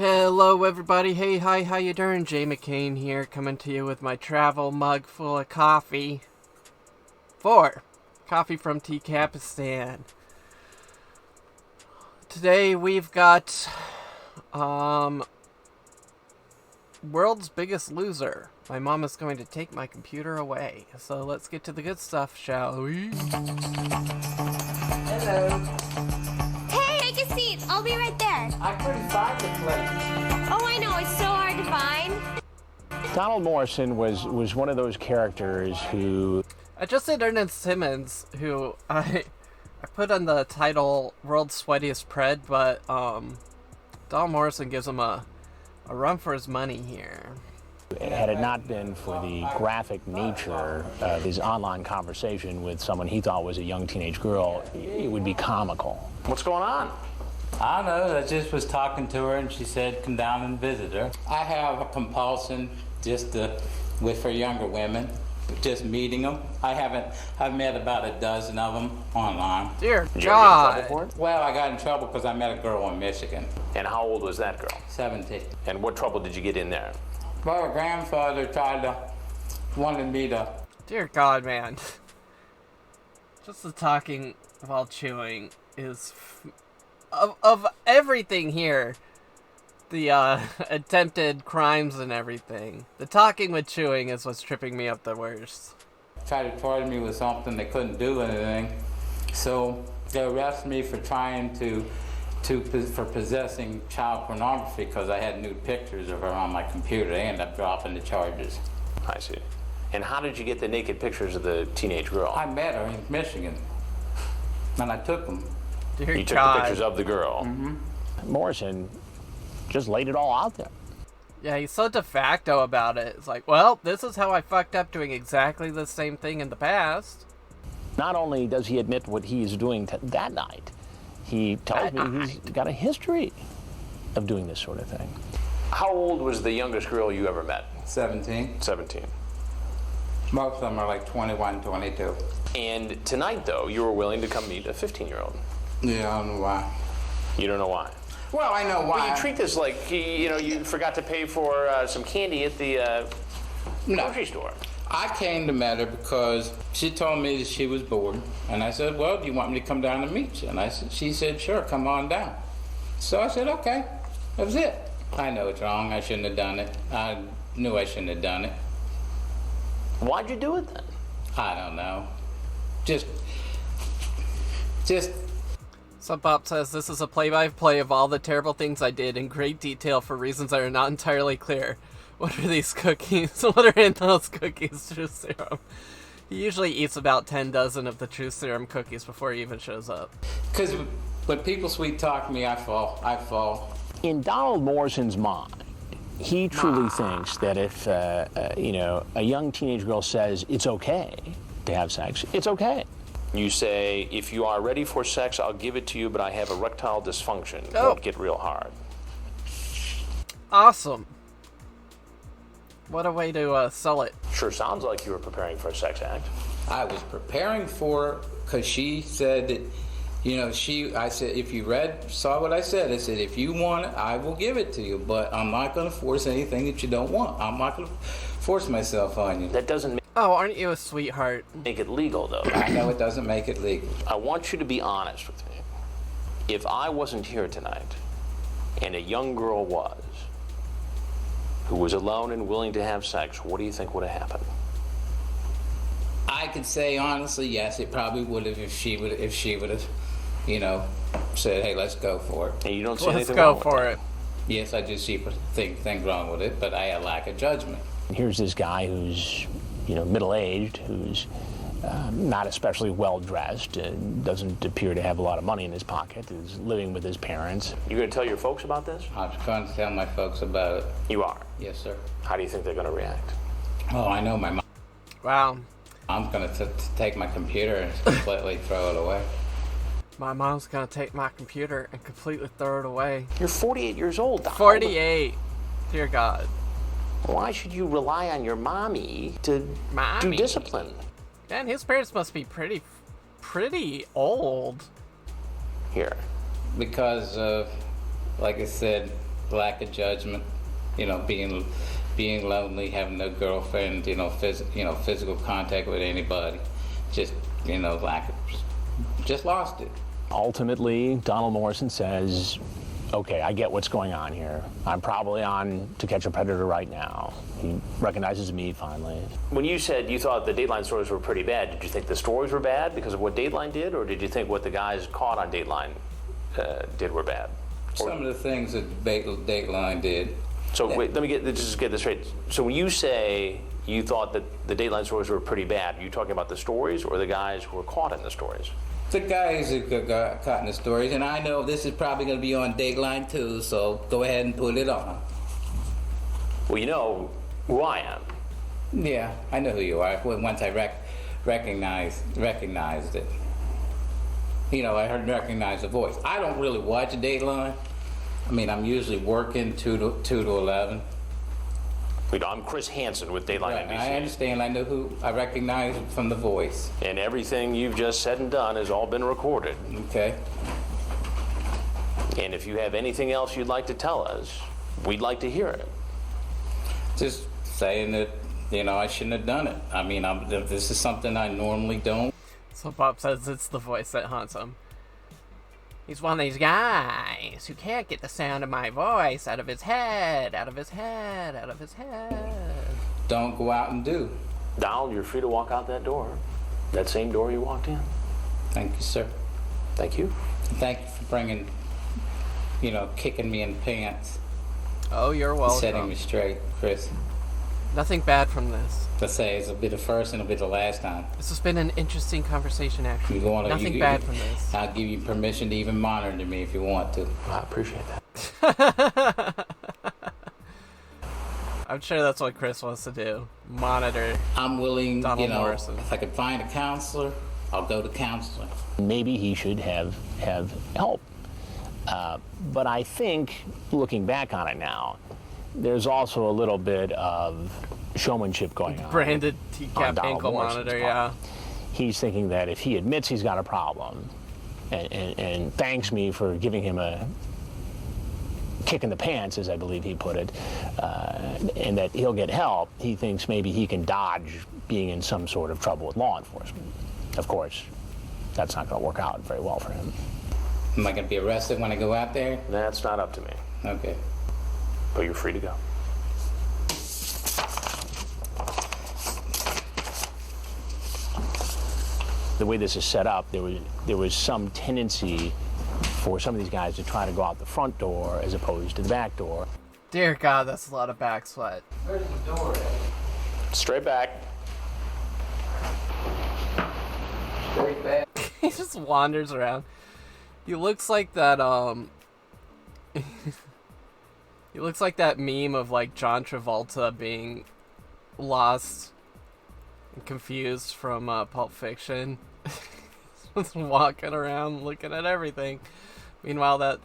Hello everybody, hey, hi, how you doing? Jay McCain here, coming to you with my travel mug full of coffee. Coffee from Teacapistan. Today we've got, World's Biggest Loser. My mom is going to take my computer away. So let's get to the good stuff, shall we? Hello. Hey, take a seat. I'll be right there. I couldn't find the place. Oh, I know. It's so hard to find. Donald Morrison was one of those characters who... I just said Ernest Simmons, who I put on the title World's Sweatiest PRED, but Donald Morrison gives him a run for his money here. Had it not been for the graphic nature of his online conversation with someone he thought was a young teenage girl, it would be comical. What's going on? I don't know. I just was talking to her, and she said, "Come down and visit her." I have a compulsion for younger women, just meeting them. I've met about a dozen of them online. Dear Did you ever get in God. trouble for it? Well, I got in trouble because I met a girl in Michigan, And how old was that girl? 17. And what trouble did you get in there? Well, her grandfather wanted me to. Dear God, man. Just the talking while chewing is... Of everything here, the attempted crimes and everything, the talking with chewing is what's tripping me up the worst. Try to charge me with something. They couldn't do anything, so they arrested me for trying for possessing child pornography because I had nude pictures of her on my computer. They ended up dropping the charges. I see. And how did you get the naked pictures of the teenage girl? I met her in Michigan, and I took them. Dear You took God. the pictures of the girl. Mm-hmm. Morrison just laid it all out there. Yeah, he's so de facto about it. It's like, well, this is how I fucked up doing exactly the same thing in the past. Not only does he admit what he is doing that night, he tells me he's got a history of doing this sort of thing. How old was the youngest girl you ever met? 17. 17. Most of them are like 21, 22. And tonight, though, you were willing to come meet a 15-year-old. Yeah, I don't know why. You don't know why? Well, I know why. Well, you treat this like, you forgot to pay for some candy at the grocery store. I came to meet her because she told me that she was bored. And I said, well, do you want me to come down and meet you? And she said, sure, come on down. So I said, okay. That was it. I know it's wrong. I shouldn't have done it. I knew I shouldn't have done it. Why'd you do it then? I don't know. Just Subbop says, this is a play-by-play of all the terrible things I did in great detail for reasons that are not entirely clear. What are these cookies? What are in those cookies? Truth Serum. He usually eats about 10 dozen of the Truth Serum cookies before he even shows up. because when people sweet talk me, I fall. In Donald Morrison's mind, he truly thinks that if, a young teenage girl says it's okay to have sex, it's okay. You say, if you are ready for sex, I'll give it to you, but I have erectile dysfunction. It won't get real hard. Awesome. What a way to sell it. Sure sounds like you were preparing for a sex act. I was preparing for because she said that, I said, if you saw what I said, if you want it, I will give it to you, but I'm not going to force anything that you don't want. I'm not going to force myself on you. That doesn't Oh, aren't you a sweetheart? make it legal, though. I know it doesn't make it legal. I want you to be honest with me. If I wasn't here tonight, and a young girl was, who was alone and willing to have sex, what do you think would have happened? I could say honestly, yes, it probably would have if she would have, said, hey, let's go for it. And you don't see Let's anything go wrong with for that. it. Yes, I do see things wrong with it, but I had lack of judgment. Here's this guy who's, middle-aged, who's not especially well-dressed, doesn't appear to have a lot of money in his pocket, is living with his parents. You going to tell your folks about this? I'm trying to tell my folks about it. You are? Yes, sir. How do you think they're going to react? Oh, I know my mom. Wow. I'm going to take my computer and completely throw it away. My mom's gonna take my computer and completely throw it away. You're 48 years old, Donald. 48. Dear God. Why should you rely on your mommy to do discipline? Man, his parents must be pretty old. Here. Because, like I said, lack of judgment, being lonely, having no girlfriend, physical contact with anybody, just just lost it. Ultimately, Donald Morrison says, okay, I get what's going on here. I'm probably on To Catch a Predator right now. He recognizes me finally. When you said you thought the Dateline stories were pretty bad, did you think the stories were bad because of what Dateline did, or did you think what the guys caught on Dateline did were bad? Some of the things that Dateline did. So wait, let me get this straight. So when you say you thought that the Dateline stories were pretty bad, are you talking about the stories or the guys who were caught in the stories? The guys who got caught in the stories, and I know this is probably going to be on Dateline too, so go ahead and put it on. Well, you know who I am. Yeah, I know who you are. Once I recognized it. I recognized the voice. I don't really watch Dateline. I mean, I'm usually working 2 to 11. I'm Chris Hansen with Dateline Right, NBC. I understand. I know who I recognize from the voice. And everything you've just said and done has all been recorded. Okay. And if you have anything else you'd like to tell us, we'd like to hear it. Just saying that, I shouldn't have done it. I mean, this is something I normally don't. So Bob says it's the voice that haunts him. He's one of these guys who can't get the sound of my voice out of his head, out of his head, out of his head. Don't go out and do. Donald, you're free to walk out that door. That same door you walked in. Thank you, sir. Thank you. Thank you for bringing, kicking me in the pants. Oh, you're welcome. Setting me straight, Chris. Nothing bad from this. Let's say it's a bit of first and a bit of last time. This has been an interesting conversation, actually. Nothing bad from this. I'll give you permission to even monitor me if you want to. I appreciate that. I'm sure that's what Chris wants to do. Monitor. I'm willing, Donald Morrison. if I can find a counselor, I'll go to counseling. Maybe he should have help. But I think, looking back on it now, there's also a little bit of showmanship going on. Branded TCAP ankle monitor, yeah. He's thinking that if he admits he's got a problem and thanks me for giving him a kick in the pants, as I believe he put it, and that he'll get help, he thinks maybe he can dodge being in some sort of trouble with law enforcement. Of course, that's not going to work out very well for him. Am I going to be arrested when I go out there? That's not up to me. Okay. But you're free to go. The way this is set up, there was some tendency for some of these guys to try to go out the front door as opposed to the back door. Dear God, that's a lot of back sweat. Where's the door at? Straight back. Straight back. He just wanders around. He looks like that, he looks like that meme of, like, John Travolta being lost and confused from, Pulp Fiction. Just walking around looking at everything. Meanwhile, that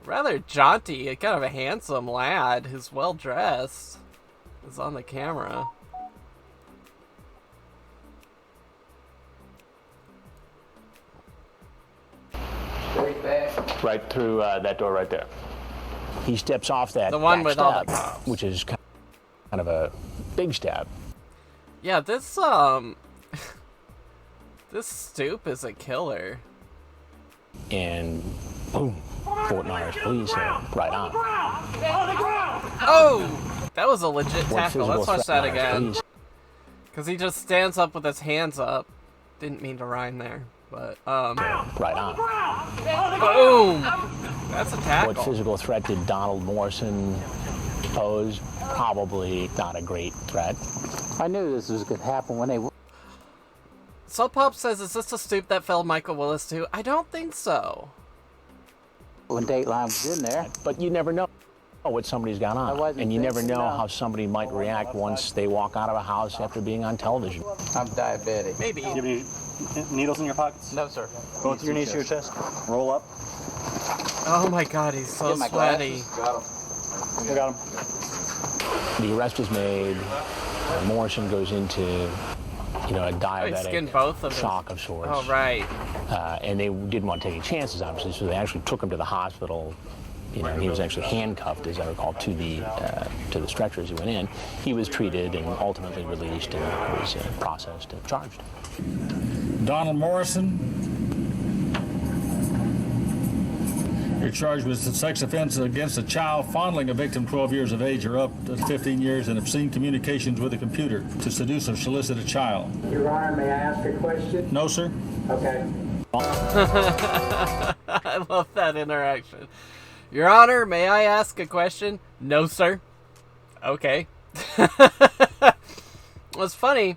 rather jaunty, kind of a handsome lad who's well dressed is on the camera. Straight back. Right through that door right there. He steps off that The one back with all the step, cops. which is kind of a big step. Yeah, this, this stoop is a killer. And boom, Fort Myers police are right on. Oh! That was a legit What tackle. physical Let's watch threat that Myers again. police- Because he just stands up with his hands up. Didn't mean to rhyme there, but, Right on. boom! That's a What tackle. physical threat did Donald Morrison pose? Probably not a great threat. I knew this was going to happen when they... So Pop says, is this the stoop that felled Michael Willis too? I don't think so. When Dateline was in there. But you never know what somebody's got I on. wasn't And you never thinking, know no. how somebody might react once they walk out of a house after being on television. I'm diabetic. Maybe. Do you have any needles in your pockets? No, sir. Go with your knees to your chest. Roll up. Oh my God, he's so Get my sweaty. glasses. I got him. The arrest is made. Morrison goes into, a He skinned both of diabetic his- shock of sorts. Oh, right. And they didn't want to take any chances, obviously, so they actually took him to the hospital he was actually handcuffed, as I recall, to the stretcher as he went in. He was treated and ultimately released and was processed and charged. Donald Morrison, you're charged with a sex offense against a child, fondling a victim 12 years of age or up to 15 years, and obscene communications with a computer to seduce or solicit a child. Your Honor, may I ask a question? No, sir. Okay. I love that interaction. Your Honor, may I ask a question? No, sir. Okay. It's funny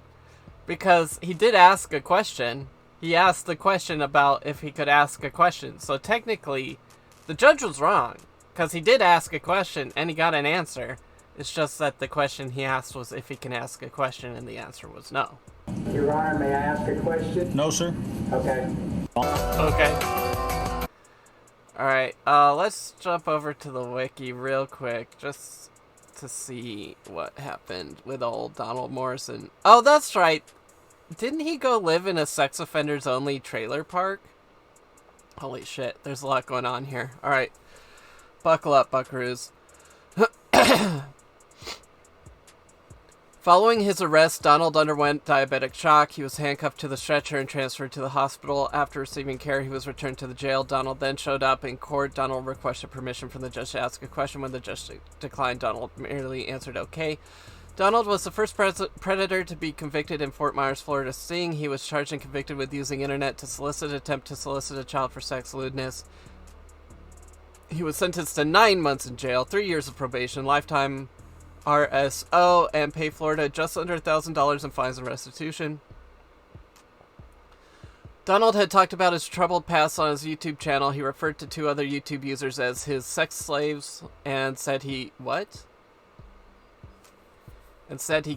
because he did ask a question. He asked the question about if he could ask a question. So technically, the judge was wrong because he did ask a question and he got an answer. It's just that the question he asked was if he can ask a question, and the answer was no. Your Honor, may I ask a question? No, sir. Okay. Okay. Alright, let's jump over to the wiki real quick, just to see what happened with old Donald Morrison. Oh, that's right. Didn't he go live in a sex offenders only trailer park? Holy shit, there's a lot going on here. Alright, buckle up, buckaroos. Following his arrest, Donald underwent diabetic shock. He was handcuffed to the stretcher and transferred to the hospital. After receiving care, he was returned to the jail. Donald then showed up in court. Donald requested permission from the judge to ask a question. When the judge declined, Donald merely answered okay. Donald was the first predator to be convicted in Fort Myers, Florida sting. He was charged and convicted with using internet to attempt to solicit a child for sex lewdness. He was sentenced to 9 months in jail, 3 years of probation, lifetime RSO, and pay Florida just under $1,000 in fines and restitution. Donald had talked about his troubled past on his YouTube channel. He referred to 2 other YouTube users as his sex slaves and said he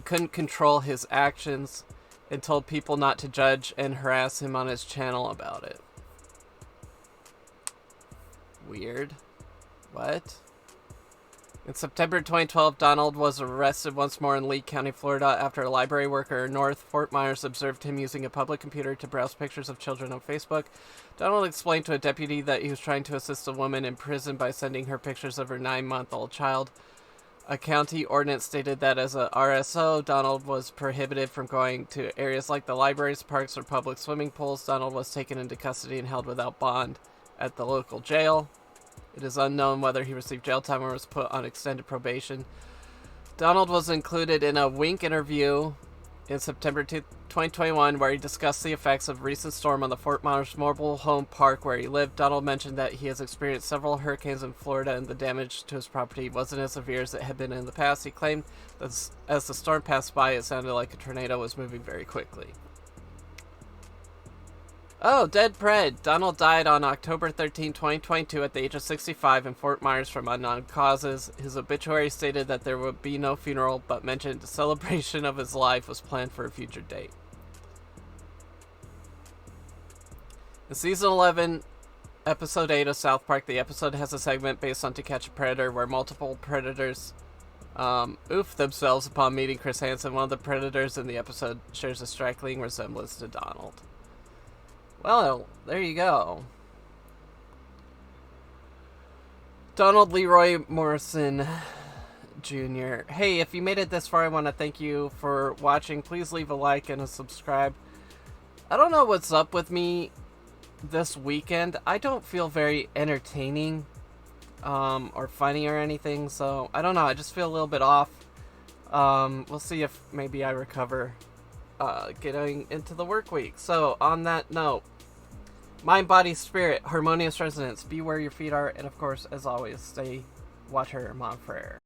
couldn't control his actions and told people not to judge and harass him on his channel about it. Weird. What? In September 2012, Donald was arrested once more in Lee County, Florida, after a library worker in North Fort Myers observed him using a public computer to browse pictures of children on Facebook. Donald explained to a deputy that he was trying to assist a woman in prison by sending her pictures of her 9-month-old child. A county ordinance stated that as a RSO, Donald was prohibited from going to areas like the libraries, parks, or public swimming pools. Donald was taken into custody and held without bond at the local jail. It is unknown whether he received jail time or was put on extended probation. Donald was included in a Wink interview in September 2021 where he discussed the effects of a recent storm on the Fort Myers mobile home park where he lived. Donald mentioned that he has experienced several hurricanes in Florida and the damage to his property wasn't as severe as it had been in the past. He claimed that as the storm passed by, it sounded like a tornado was moving very quickly. Oh, dead PRED. Donald died on October 13, 2022 at the age of 65 in Fort Myers from unknown causes. His obituary stated that there would be no funeral, but mentioned the celebration of his life was planned for a future date. In Season 11, Episode 8 of South Park, the episode has a segment based on To Catch a Predator where multiple predators oof themselves upon meeting Chris Hansen. One of the predators in the episode shares a striking resemblance to Donald. Well, there you go. Donald Leroy Morrison Jr. Hey, if you made it this far, I want to thank you for watching. Please leave a like and a subscribe. I don't know what's up with me this weekend. I don't feel very entertaining or funny or anything, so I don't know. I just feel a little bit off. We'll see if maybe I recover getting into the work week. So, on that note, mind, body, spirit, harmonious resonance, be where your feet are, and of course, as always, stay water, mon frere.